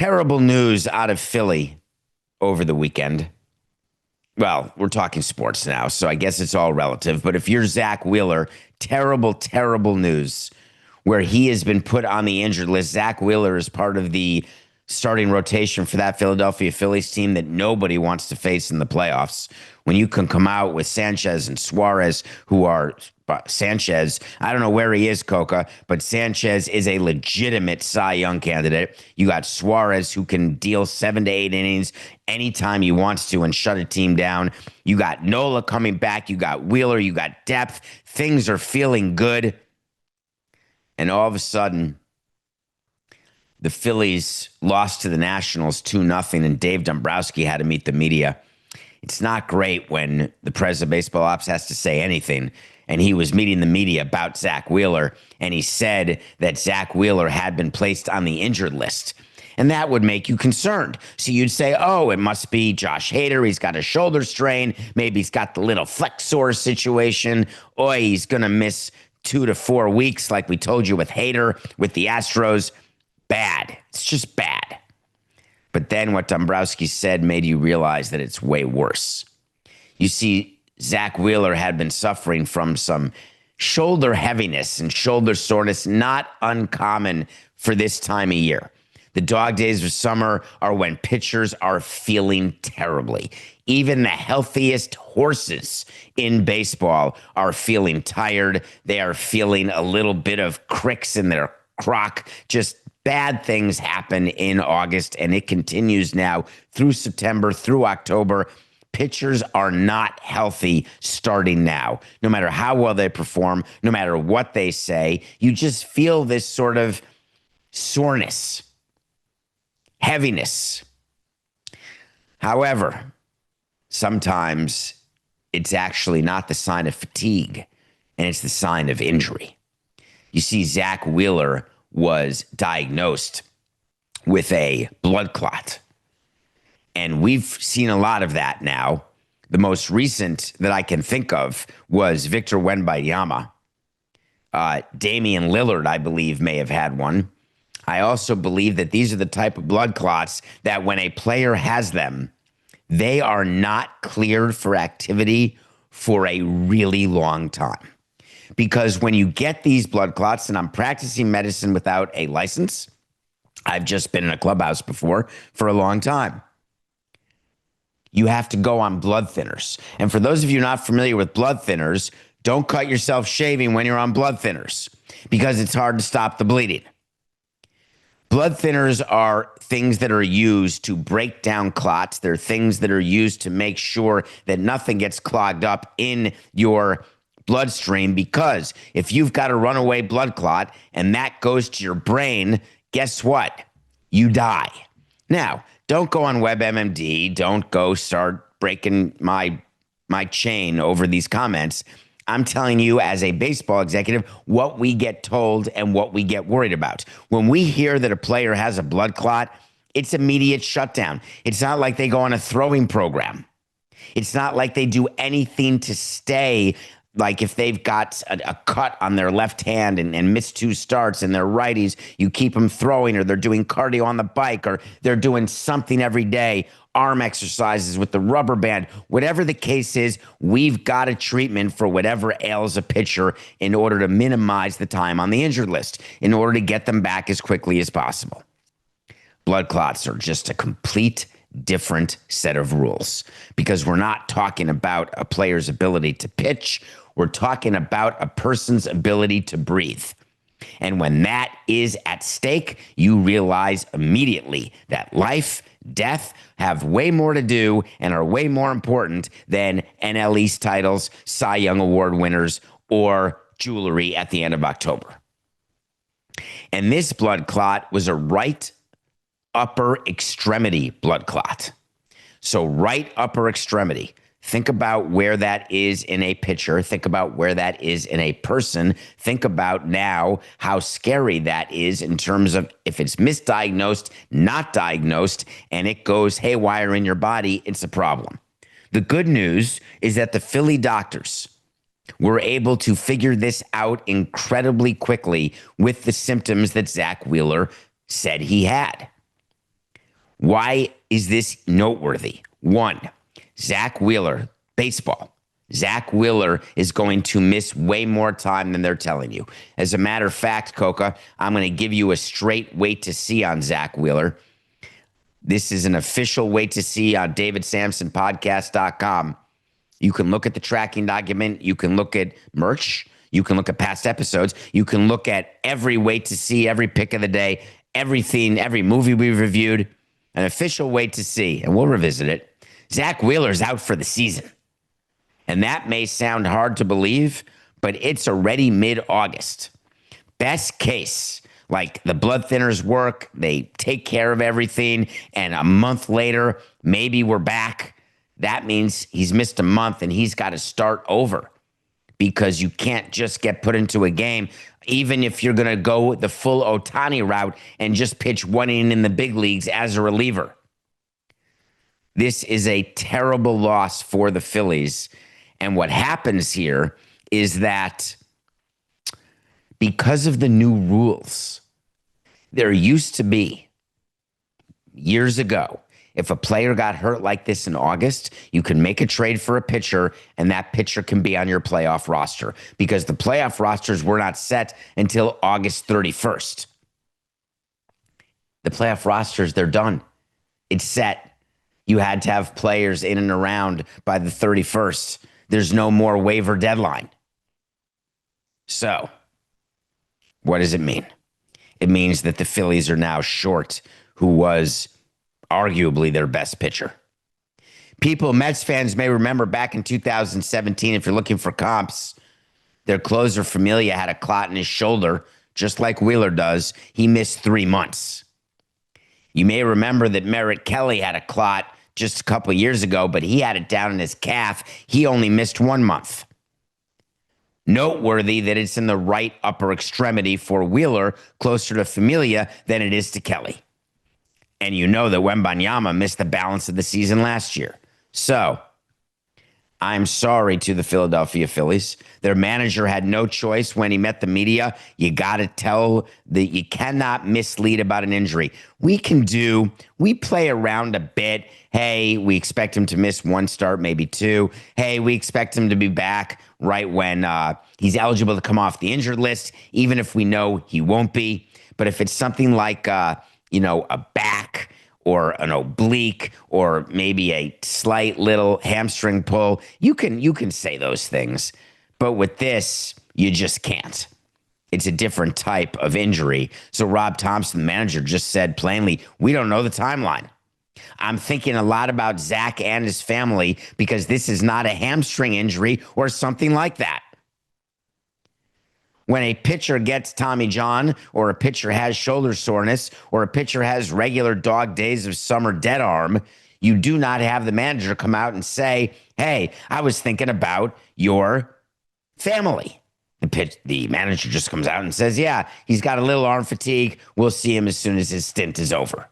Terrible news out of Philly over the weekend. Well, we're talking sports now, so I guess it's all relative. But if you're Zack Wheeler, terrible, terrible news where he has been put on the injured list. Zack Wheeler is part of the starting rotation for that Philadelphia Phillies team that nobody wants to face in the playoffs. When you can come out with Sanchez and Suarez, who are Sanchez, I don't know where he is, Coca, but Sanchez is a legitimate Cy Young candidate. You got Suarez, who can deal 7 to 8 innings anytime he wants to and shut a team down. You got Nola coming back. You got Wheeler. You got depth. Things are feeling good. And all of a sudden, the Phillies lost to the Nationals 2-0, and Dave Dombrowski had to meet the media. It's not great when the president of baseball ops has to say anything. And he was meeting the media about Zack Wheeler, and he said that Zack Wheeler had been placed on the injured list. And that would make you concerned. So you'd say, oh, it must be Josh Hader. He's got a shoulder strain. Maybe he's got the little flexor situation. Or he's going to miss 2 to 4 weeks like we told you with Hader, with the Astros. Bad. It's just bad. But then what Dombrowski said made you realize that it's way worse. You see, Zack Wheeler had been suffering from some shoulder heaviness and shoulder soreness, not uncommon for this time of year. The dog days of summer are when pitchers are feeling terribly. Even the healthiest horses in baseball are feeling tired. They are feeling a little bit of cricks in their crock. Just bad things happen in August, and it continues now through September, through October. Pitchers are not healthy starting now. No matter how well they perform, no matter what they say, you just feel this sort of soreness, heaviness. However, sometimes it's actually not the sign of fatigue, and it's the sign of injury. You see, Zack Wheeler was diagnosed with a blood clot. And we've seen a lot of that now. The most recent that I can think of was Victor Wembanyama. Damian Lillard, I believe, may have had one. I also believe that these are the type of blood clots that when a player has them, they are not cleared for activity for a really long time. Because when you get these blood clots, and I'm practicing medicine without a license, I've just been in a clubhouse before for a long time. You have to go on blood thinners. And for those of you not familiar with blood thinners, don't cut yourself shaving when you're on blood thinners because it's hard to stop the bleeding. Blood thinners are things that are used to break down clots. They're things that are used to make sure that nothing gets clogged up in your bloodstream, because if you've got a runaway blood clot and that goes to your brain, guess what? You die. Now, don't go on WebMD. Don't go start breaking my chain over these comments. I'm telling you, as a baseball executive, what we get told and what we get worried about. When we hear that a player has a blood clot, it's immediate shutdown. It's not like they go on a throwing program. It's not like they do anything to stay. Like if they've got a cut on their left hand and miss 2 starts and they're righties, you keep them throwing, or they're doing cardio on the bike, or they're doing something every day, arm exercises with the rubber band. Whatever the case is, we've got a treatment for whatever ails a pitcher in order to minimize the time on the injured list, in order to get them back as quickly as possible. Blood clots are just a complete different set of rules, because we're not talking about a player's ability to pitch. We're talking about a person's ability to breathe. And when that is at stake, you realize immediately that life, death have way more to do and are way more important than NL East titles, Cy Young Award winners, or jewelry at the end of October. And this blood clot was a right upper extremity blood clot. So right upper extremity. Think about where that is in a pitcher. Think about where that is in a person. Think about now how scary that is in terms of if it's misdiagnosed, not diagnosed, and it goes haywire in your body, it's a problem. The good news is that the Philly doctors were able to figure this out incredibly quickly with the symptoms that Zack Wheeler said he had. Why is this noteworthy? One, Zack Wheeler, baseball. Zack Wheeler is going to miss way more time than they're telling you. As a matter of fact, Coca, I'm going to give you a straight wait to see on Zack Wheeler. This is an official wait to see on davidsamsonpodcast.com. You can look at the tracking document. You can look at merch. You can look at past episodes. You can look at every wait to see, every pick of the day, everything, every movie we've reviewed. An official wait to see, and we'll revisit it. Zack Wheeler's out for the season. And that may sound hard to believe, but it's already mid-August. Best case, like the blood thinners work, they take care of everything, and a month later, maybe we're back. That means he's missed a month and he's got to start over because you can't just get put into a game, even if you're going to go the full Ohtani route and just pitch one inning in the big leagues as a reliever. This is a terrible loss for the Phillies. And what happens here is that because of the new rules, there used to be, years ago, if a player got hurt like this in August, you can make a trade for a pitcher, and that pitcher can be on your playoff roster because the playoff rosters were not set until August 31st. The playoff rosters, they're done. It's set. You had to have players in and around by the 31st. There's no more waiver deadline. So, what does it mean? It means that the Phillies are now short who was arguably their best pitcher. People, Mets fans may remember back in 2017, if you're looking for comps, their closer Familia had a clot in his shoulder, just like Wheeler does. He missed 3 months. You may remember that Merritt Kelly had a clot just a couple of years ago, but he had it down in his calf. He only missed 1 month. Noteworthy that it's in the right upper extremity for Wheeler, closer to Familia than it is to Kelly. And you know that Wembanyama missed the balance of the season last year. So, I'm sorry to the Philadelphia Phillies. Their manager had no choice when he met the media. You got to tell that you cannot mislead about an injury. We play around a bit. Hey, we expect him to miss 1 start, maybe 2. Hey, we expect him to be back right when he's eligible to come off the injured list, even if we know he won't be. But if it's something like, a back or an oblique or maybe a slight little hamstring pull, you can say those things. But with this, you just can't. It's a different type of injury. So Rob Thompson, the manager, just said plainly, we don't know the timeline. I'm thinking a lot about Zack and his family because this is not a hamstring injury or something like that. When a pitcher gets Tommy John or a pitcher has shoulder soreness or a pitcher has regular dog days of summer dead arm, you do not have the manager come out and say, hey, I was thinking about your family. The manager just comes out and says, yeah, he's got a little arm fatigue. We'll see him as soon as his stint is over.